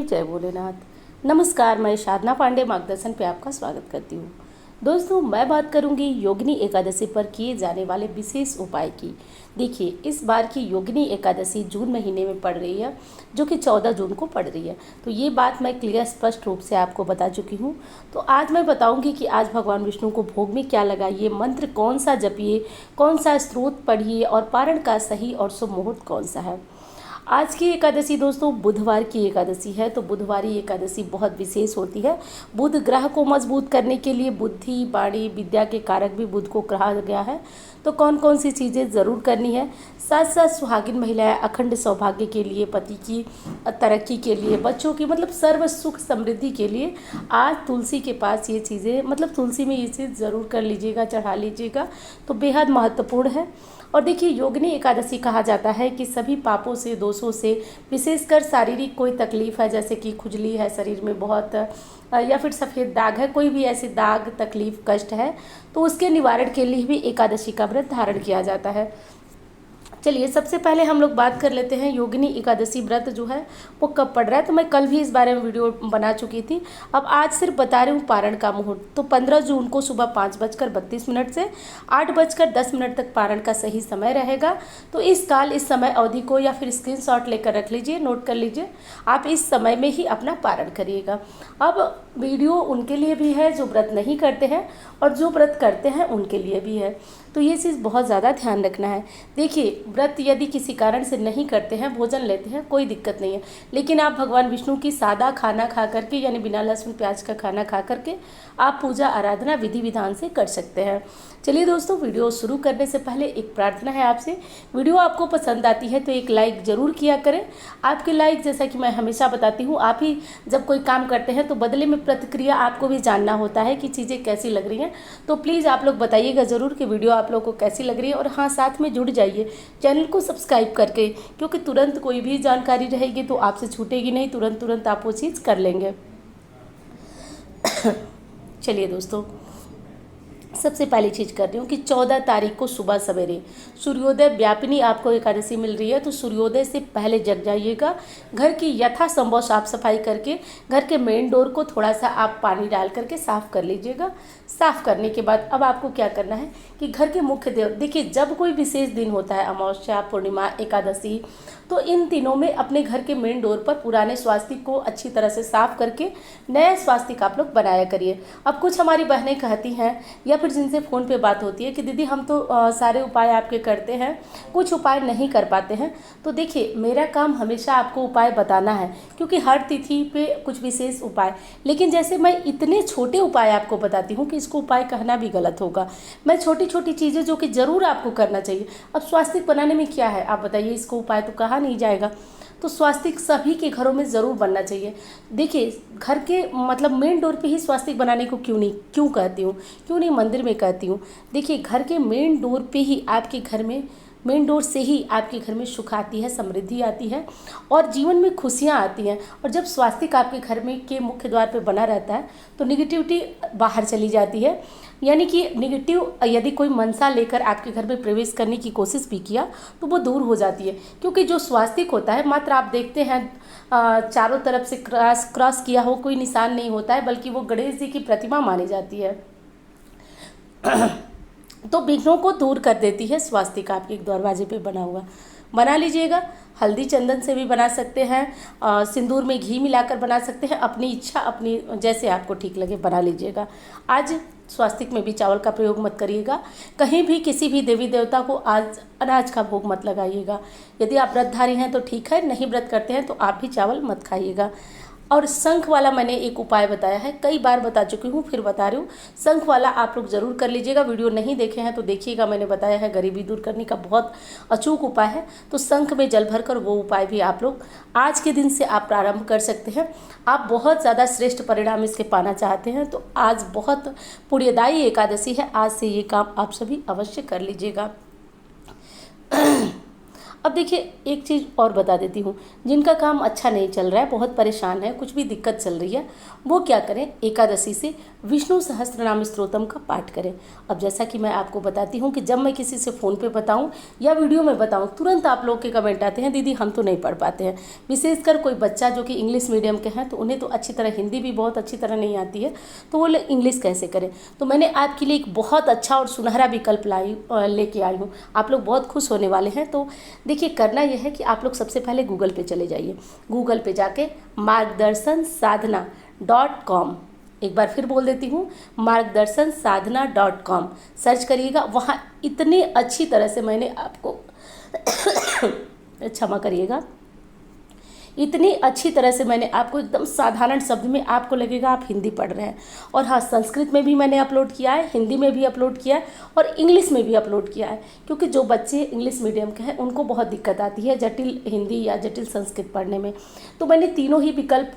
महादेव, जय भोलेनाथ। नमस्कार, मैं साधना पांडे मार्गदर्शन पे आपका स्वागत करती हूँ। दोस्तों, मैं बात करूँगी योगिनी एकादशी पर किए जाने वाले विशेष उपाय की। देखिए, इस बार की योगिनी एकादशी जून महीने में पड़ रही है, जो कि 14 जून को पड़ रही है। तो ये बात मैं क्लियर स्पष्ट रूप से आपको बता चुकी हूँ। तो आज मैं बताऊँगी कि आज भगवान विष्णु को भोग में क्या लगाइए, मंत्र कौन सा जपिए, कौन सा स्त्रोत पढ़िए और पारण का सही और शुभ मुहूर्त कौन सा है। आज की एकादशी दोस्तों बुधवार की एकादशी है। तो बुधवारी एकादशी बहुत विशेष होती है। बुध ग्रह को मजबूत करने के लिए बुद्धि, वाणी, विद्या के कारक भी बुध को कहा गया है। तो कौन कौन सी चीज़ें ज़रूर करनी है। साथ साथ सुहागिन महिलाएं अखंड सौभाग्य के लिए, पति की तरक्की के लिए, बच्चों की सर्व सुख समृद्धि के लिए आज तुलसी के पास ये चीज़ें तुलसी में ये चीज़ ज़रूर कर लीजिएगा, चढ़ा लीजिएगा। तो बेहद महत्वपूर्ण है। और देखिए, योगिनी एकादशी कहा जाता है कि सभी पापों से, दोषों से, विशेषकर शारीरिक कोई तकलीफ है, जैसे कि खुजली है शरीर में बहुत, या फिर सफ़ेद दाग है, कोई भी ऐसे दाग, तकलीफ, कष्ट है, तो उसके निवारण के लिए भी एकादशी का व्रत धारण किया जाता है। चलिए, सबसे पहले हम लोग बात कर लेते हैं योगिनी एकादशी व्रत जो है वो कब पड़ रहा है। तो मैं कल भी इस बारे में वीडियो बना चुकी थी। अब आज सिर्फ बता रही हूँ पारण का मुहूर्त। तो 15 जून को सुबह 5:32 से 8:10 तक पारण का सही समय रहेगा। तो इस समय अवधि को या फिर स्क्रीनशॉट लेकर रख लीजिए, नोट कर लीजिए। आप इस समय में ही अपना पारण करिएगा। अब वीडियो उनके लिए भी है जो व्रत नहीं करते हैं, और जो व्रत करते हैं उनके लिए भी है। तो ये चीज़ बहुत ज़्यादा ध्यान रखना है। देखिए, व्रत यदि किसी कारण से नहीं करते हैं, भोजन लेते हैं, कोई दिक्कत नहीं है, लेकिन आप भगवान विष्णु की सादा खाना खा करके, यानी बिना लहसुन प्याज का खाना खा करके आप पूजा आराधना विधि विधान से कर सकते हैं। चलिए दोस्तों, वीडियो शुरू करने से पहले एक प्रार्थना है आपसे। वीडियो आपको पसंद आती है तो एक लाइक ज़रूर किया करें। आपके लाइक, जैसा कि मैं हमेशा बताती हूँ, आप ही जब कोई काम करते हैं तो बदले में प्रतिक्रिया आपको भी जानना होता है कि चीज़ें कैसी लग रही हैं। तो प्लीज़ आप लोग बताइएगा ज़रूर कि वीडियो आप लोग को कैसी लग रही है। और हाँ, साथ में जुड़ जाइए चैनल को सब्सक्राइब करके, क्योंकि तुरंत कोई भी जानकारी रहेगी तो आपसे छूटेगी नहीं, तुरंत आप वो चीज़ कर लेंगे। चलिए दोस्तों, सबसे पहली चीज़ कर रही हूँ कि 14 तारीख को सुबह सवेरे सूर्योदय व्यापिनी आपको एकादशी मिल रही है। तो सूर्योदय से पहले जग जाइएगा। घर की यथासंभव साफ सफाई करके घर के मेन डोर को थोड़ा सा आप पानी डाल करके साफ़ कर लीजिएगा। साफ़ करने के बाद अब आपको क्या करना है कि घर के मुख्य देव, देखिए जब कोई विशेष दिन होता है, अमावस्या, पूर्णिमा, एकादशी, तो इन दिनों में अपने घर के मेन डोर पर पुराने स्वास्तिक को अच्छी तरह से साफ़ करके नया स्वास्तिक आप लोग बनाया करिए। अब कुछ हमारी बहनें कहती हैं या फिर जिनसे फ़ोन पे बात होती है कि दीदी हम तो सारे उपाय आपके करते हैं, कुछ उपाय नहीं कर पाते हैं। तो देखिए, मेरा काम हमेशा आपको उपाय बताना है, क्योंकि हर तिथि पे कुछ विशेष उपाय, लेकिन जैसे मैं इतने छोटे उपाय आपको बताती हूँ कि इसको उपाय कहना भी गलत होगा। मैं छोटी छोटी चीज़ें जो कि ज़रूर आपको करना चाहिए। अब स्वास्तिक बनाने में क्या है, आप बताइए, इसको उपाय तो कहा नहीं जाएगा। तो स्वास्तिक सभी के घरों में ज़रूर बनना चाहिए। देखिए, घर के मेन डोर पे ही स्वास्तिक बनाने को क्यों कहती हूँ, क्यों नहीं मंदिर में कहती हूँ। देखिए, घर के मेन डोर पे ही आपके घर में, मेन डोर से ही आपके घर में सुख आती है, समृद्धि आती है और जीवन में खुशियाँ आती हैं। और जब स्वास्तिक आपके घर में के मुख्य द्वार पे बना रहता है तो निगेटिविटी बाहर चली जाती है। यानी कि निगेटिव यदि कोई मनसा लेकर आपके घर में प्रवेश करने की कोशिश भी किया तो वो दूर हो जाती है। क्योंकि जो स्वास्तिक होता है, मात्र आप देखते हैं चारों तरफ से क्रॉस किया हो, कोई निशान नहीं होता है, बल्कि वो गणेश जी की प्रतिमा मानी जाती है। तो विघ्नों को दूर कर देती है स्वास्तिक। आपके दरवाजे पे बना हुआ बना लीजिएगा। हल्दी चंदन से भी बना सकते हैं, सिंदूर में घी मिलाकर बना सकते हैं। अपनी इच्छा, अपनी जैसे आपको ठीक लगे बना लीजिएगा। आज स्वास्तिक में भी चावल का प्रयोग मत करिएगा। कहीं भी किसी भी देवी देवता को आज अनाज का भोग मत लगाइएगा। यदि आप व्रतधारी हैं तो ठीक है, नहीं व्रत करते हैं तो आप भी चावल मत खाइएगा। और शंख वाला मैंने एक उपाय बताया है, कई बार बता चुकी हूँ, फिर बता रही हूँ। शंख वाला आप लोग ज़रूर कर लीजिएगा। वीडियो नहीं देखे हैं तो देखिएगा, मैंने बताया है, गरीबी दूर करने का बहुत अचूक उपाय है। तो शंख में जल भरकर वो उपाय भी आप लोग आज के दिन से आप प्रारंभ कर सकते हैं। आप बहुत ज़्यादा श्रेष्ठ परिणाम इसके पाना चाहते हैं तो आज बहुत पुण्यदायी एकादशी है। आज से ये काम आप सभी अवश्य कर लीजिएगा। अब देखिए एक चीज़ और बता देती हूँ, जिनका काम अच्छा नहीं चल रहा है, बहुत परेशान है, कुछ भी दिक्कत चल रही है, वो क्या करें, एकादशी से विष्णु सहस्त्रनाम स्तोत्रम का पाठ करें। अब जैसा कि मैं आपको बताती हूँ कि जब मैं किसी से फ़ोन पे बताऊँ या वीडियो में बताऊँ, तुरंत आप लोग के कमेंट आते हैं, दीदी हम तो नहीं पढ़ पाते हैं। विशेषकर कोई बच्चा जो कि इंग्लिश मीडियम के हैं, तो उन्हें तो अच्छी तरह हिंदी भी बहुत अच्छी तरह नहीं आती है, तो वो इंग्लिश कैसे करें। तो मैंने आपके लिए एक बहुत अच्छा और सुनहरा विकल्प लेके आई हूँ, आप लोग बहुत खुश होने वाले हैं। तो देखिए, करना यह है कि आप लोग सबसे पहले गूगल पे चले जाइए। गूगल पे जाके margdarshansadhana.com, एक बार फिर बोल देती हूँ, margdarshansadhana.com सर्च करिएगा। वहाँ इतने अच्छी तरह से मैंने आपको क्षमा करिएगा, इतनी अच्छी तरह से मैंने आपको एकदम साधारण शब्द में, आपको लगेगा आप हिंदी पढ़ रहे हैं। और हाँ, संस्कृत में भी मैंने अपलोड किया है, हिंदी में भी अपलोड किया है और इंग्लिश में भी अपलोड किया है, क्योंकि जो बच्चे इंग्लिश मीडियम के हैं उनको बहुत दिक्कत आती है जटिल हिंदी या जटिल संस्कृत पढ़ने में। तो मैंने तीनों ही विकल्प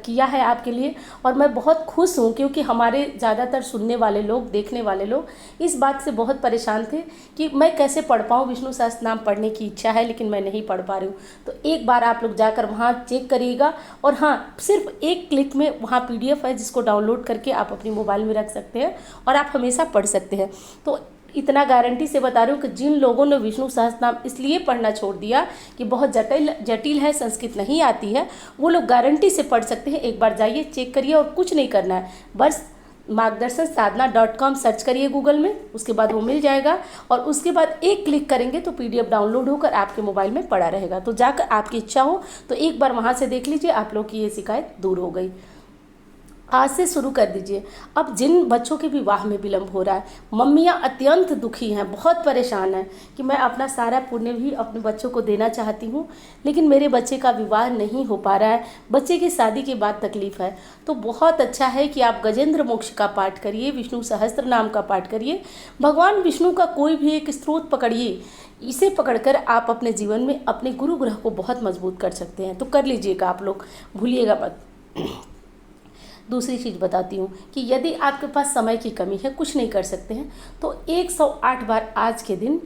किया है आपके लिए, और मैं बहुत खुश हूँ, क्योंकि हमारे ज़्यादातर सुनने वाले लोग, देखने वाले लोग इस बात से बहुत परेशान थे कि मैं कैसे पढ़ पाऊँ। विष्णु सहस्त्रनाम पढ़ने की इच्छा है लेकिन मैं नहीं पढ़ पा रही हूँ। तो एक बार आप लोग जाकर वहाँ चेक करिएगा, और हाँ, सिर्फ एक क्लिक में वहाँ PDF है जिसको डाउनलोड करके आप अपनी मोबाइल में रख सकते हैं और आप हमेशा पढ़ सकते हैं। तो इतना गारंटी से बता रही हूँ कि जिन लोगों ने विष्णु सहस्त्रनाम इसलिए पढ़ना छोड़ दिया कि बहुत जटिल है, संस्कृत नहीं आती है, वो लोग गारंटी से पढ़ सकते हैं। एक बार जाइए, चेक करिए, और कुछ नहीं करना है, बस margdarshansadhana.com सर्च करिए गूगल में, उसके बाद वो मिल जाएगा, और उसके बाद एक क्लिक करेंगे तो PDF डाउनलोड होकर आपके मोबाइल में पड़ा रहेगा। तो जाकर आपकी इच्छा हो तो एक बार वहाँ से देख लीजिए, आप लोग की ये शिकायत दूर हो गई। आज से शुरू कर दीजिए। अब जिन बच्चों के विवाह में विलम्ब हो रहा है, मम्मियाँ अत्यंत दुखी हैं, बहुत परेशान हैं कि मैं अपना सारा पुण्य भी अपने बच्चों को देना चाहती हूँ, लेकिन मेरे बच्चे का विवाह नहीं हो पा रहा है, बच्चे की शादी के बाद तकलीफ़ है। तो बहुत अच्छा है कि आप गजेंद्र मोक्ष का पाठ करिए, विष्णु सहस्त्र नाम का पाठ करिए, भगवान विष्णु का कोई भी एक स्रोत पकड़िए, इसे पकड़कर आप अपने जीवन में अपने गुरु ग्रह को बहुत मजबूत कर सकते हैं। तो कर लीजिएगा आप लोग, भूलिएगा मत। दूसरी चीज़ बताती हूँ कि यदि आपके पास समय की कमी है, कुछ नहीं कर सकते हैं, तो 108 बार आज के दिन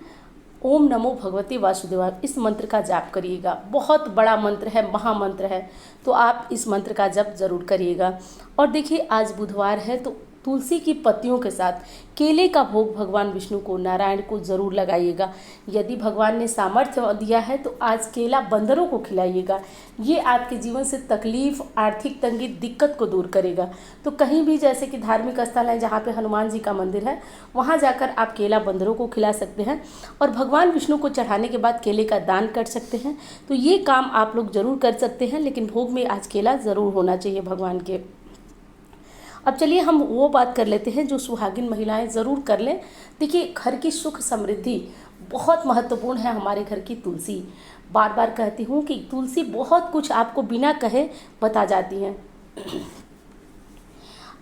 ओम नमो भगवते वासुदेवाय इस मंत्र का जाप करिएगा। बहुत बड़ा मंत्र है, महामंत्र है, तो आप इस मंत्र का जप जरूर करिएगा। और देखिए, आज बुधवार है, तो तुलसी की पत्तियों के साथ केले का भोग भगवान विष्णु को, नारायण को ज़रूर लगाइएगा। यदि भगवान ने सामर्थ्य दिया है तो आज केला बंदरों को खिलाइएगा। ये आपके जीवन से तकलीफ़, आर्थिक तंगी, दिक्कत को दूर करेगा। तो कहीं भी, जैसे कि धार्मिक स्थल है जहाँ पे हनुमान जी का मंदिर है, वहाँ जाकर आप केला बंदरों को खिला सकते हैं, और भगवान विष्णु को चढ़ाने के बाद केले का दान कर सकते हैं। तो ये काम आप लोग ज़रूर कर सकते हैं, लेकिन भोग में आज केला ज़रूर होना चाहिए भगवान के। अब चलिए हम वो बात कर लेते हैं जो सुहागिन महिलाएं ज़रूर कर लें। देखिए, घर की सुख समृद्धि बहुत महत्वपूर्ण है हमारे घर की तुलसी। बार बार कहती हूँ कि तुलसी बहुत कुछ आपको बिना कहे बता जाती हैं।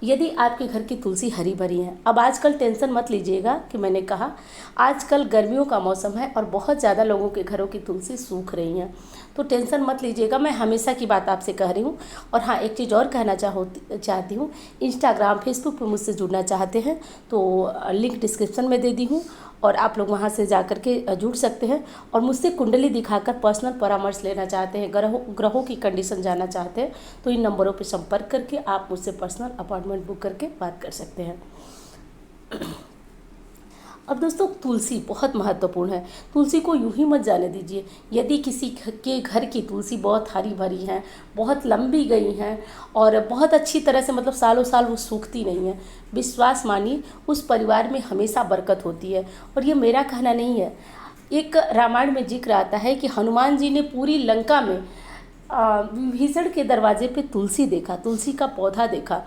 यदि आपके घर की तुलसी हरी भरी है, अब आजकल टेंशन मत लीजिएगा कि मैंने कहा, आजकल गर्मियों का मौसम है और बहुत ज़्यादा लोगों के घरों की तुलसी सूख रही हैं, तो टेंशन मत लीजिएगा, मैं हमेशा की बात आपसे कह रही हूँ। और हाँ, एक चीज़ और कहना चाहती हूँ, इंस्टाग्राम, फेसबुक पर मुझसे जुड़ना चाहते हैं तो लिंक डिस्क्रिप्शन में दे दी हूँ, और आप लोग वहाँ से जा कर के जुड़ सकते हैं। और मुझसे कुंडली दिखाकर पर्सनल परामर्श लेना चाहते हैं, ग्रहों की कंडीशन जानना चाहते हैं, तो इन नंबरों पर संपर्क करके आप मुझसे पर्सनल अपॉइंटमेंट बुक करके बात कर सकते हैं। अब दोस्तों, तुलसी बहुत महत्वपूर्ण है, तुलसी को यूं ही मत जाने दीजिए। यदि किसी के घर की तुलसी बहुत हरी भरी हैं, बहुत लंबी गई हैं और बहुत अच्छी तरह से, मतलब सालों साल वो सूखती नहीं है, विश्वास मानिए उस परिवार में हमेशा बरकत होती है। और ये मेरा कहना नहीं है, एक रामायण में जिक्र आता है कि हनुमान जी ने पूरी लंका में विभीषण के दरवाजे पे तुलसी देखा, तुलसी का पौधा देखा।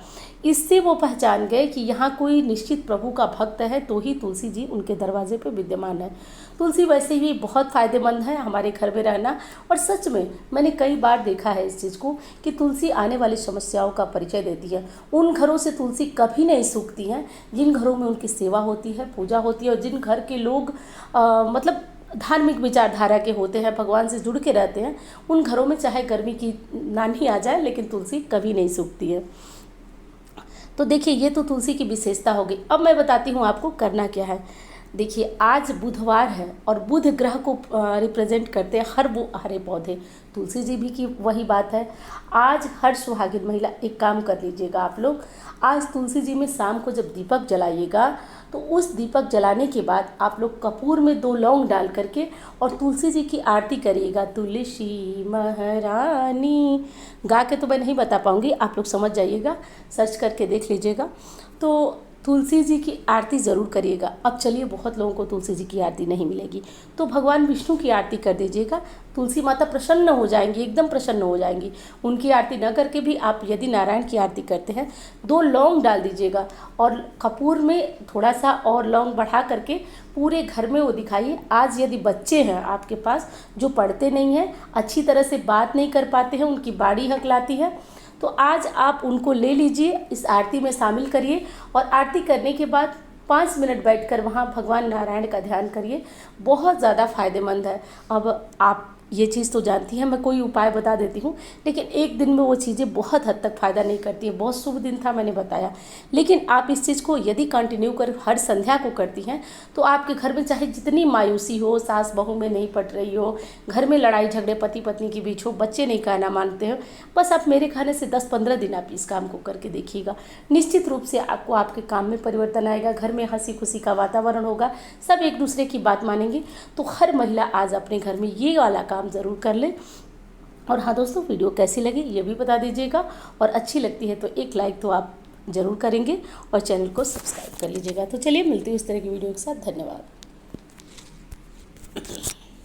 इससे वो पहचान गए कि यहाँ कोई निश्चित प्रभु का भक्त है, तो ही तुलसी जी उनके दरवाजे पे विद्यमान है। तुलसी वैसे ही बहुत फ़ायदेमंद है हमारे घर में रहना, और सच में मैंने कई बार देखा है इस चीज़ को कि तुलसी आने वाली समस्याओं का परिचय देती है। उन घरों से तुलसी कभी नहीं सूखती हैं जिन घरों में उनकी सेवा होती है, पूजा होती है, और जिन घर के लोग मतलब धार्मिक विचारधारा के होते हैं, भगवान से जुड़ के रहते हैं, उन घरों में चाहे गर्मी की नानी आ जाए लेकिन तुलसी कभी नहीं सूखती है। तो देखिए, ये तो तुलसी की विशेषता होगी। अब मैं बताती हूँ आपको करना क्या है। देखिए आज बुधवार है और बुध ग्रह को रिप्रेजेंट करते हैं हर वो हरे पौधे। तुलसी जी भी की वही बात है। आज हर सुहागिन महिला एक काम कर लीजिएगा आप लोग, आज तुलसी जी में शाम को जब दीपक जलाइएगा तो उस दीपक जलाने के बाद आप लोग कपूर में 2 लौंग डाल करके और तुलसी जी की आरती करिएगा। तुलसी महारानी गा के तो मैं नहीं बता पाऊँगी, आप लोग समझ जाइएगा, सर्च करके देख लीजिएगा। तो तुलसी जी की आरती ज़रूर करिएगा। अब चलिए, बहुत लोगों को तुलसी जी की आरती नहीं मिलेगी तो भगवान विष्णु की आरती कर दीजिएगा। तुलसी माता प्रसन्न हो जाएंगी, एकदम प्रसन्न हो जाएंगी। उनकी आरती न करके भी आप यदि नारायण की आरती करते हैं 2 लौंग डाल दीजिएगा और कपूर में थोड़ा सा और लौंग बढ़ा करके पूरे घर में वो दिखाइए। आज यदि बच्चे हैं आपके पास जो पढ़ते नहीं हैं, अच्छी तरह से बात नहीं कर पाते हैं, उनकी बाड़ी हकलाती है, तो आज आप उनको ले लीजिए, इस आरती में शामिल करिए और आरती करने के बाद 5 मिनट बैठकर वहाँ भगवान नारायण का ध्यान करिए। बहुत ज़्यादा फायदेमंद है। अब आप ये चीज़ तो जानती हैं, मैं कोई उपाय बता देती हूँ, लेकिन एक दिन में वो चीज़ें बहुत हद तक फ़ायदा नहीं करती है। बहुत शुभ दिन था, मैंने बताया, लेकिन आप इस चीज़ को यदि कंटिन्यू कर हर संध्या को करती हैं तो आपके घर में चाहे जितनी मायूसी हो, सास बहू में नहीं पट रही हो, घर में लड़ाई झगड़े पति पत्नी के बीच हो, बच्चे नहीं कहना मानते हो, बस आप मेरे कहने से 10-15 दिन आप इस काम को करके देखिएगा। निश्चित रूप से आपको आपके काम में परिवर्तन आएगा, घर में हंसी खुशी का वातावरण होगा, सब एक दूसरे की बात मानेंगे। तो हर महिला आज अपने घर में ये वाला काम ज़रूर कर ले। और हाँ दोस्तों, वीडियो कैसी लगी ये भी बता दीजिएगा, और अच्छी लगती है तो एक लाइक तो आप ज़रूर करेंगे और चैनल को सब्सक्राइब कर लीजिएगा। तो चलिए, मिलती हूँ इस तरह की वीडियो के साथ। धन्यवाद।